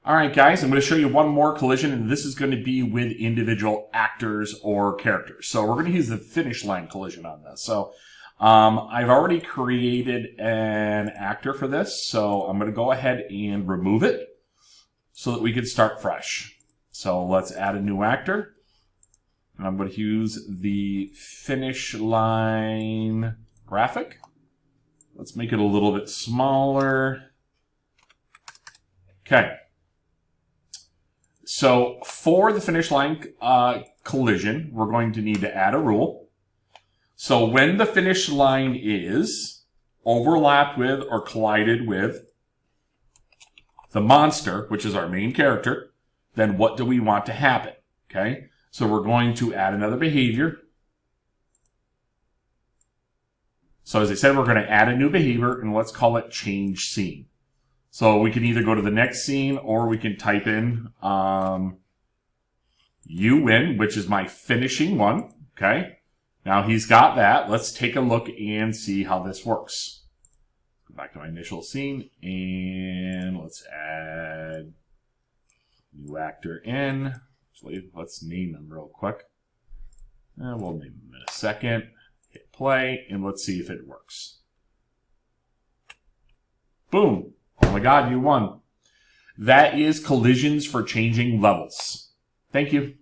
All right, guys, I'm going to show you one more collision, and this is going to be with individual actors or characters. So we're going to use the finish line collision on this. So I've already created an actor for this, so I'm going to go ahead and remove it so that we can start fresh. So let's add a new actor. And I'm going to use the finish line graphic. Let's make it a little bit smaller. Okay. So for the finish line collision, we're going to need to add a rule. So when the finish line is overlapped with or collided with the monster, which is our main character, then what do we want to happen? Okay. So we're going to add another behavior. So as I said, we're going to add a new behavior, and let's call it change scene. So we can either go to the next scene, or we can type in you win, which is my finishing one. Okay. Now he's got that. Let's take a look and see how this works. Go back to my initial scene, and let's add new actor in. Actually, let's name him real quick. We'll name him in a second. Hit play, and let's see if it works. Boom. Oh my God, you won. That is collisions for changing levels. Thank you.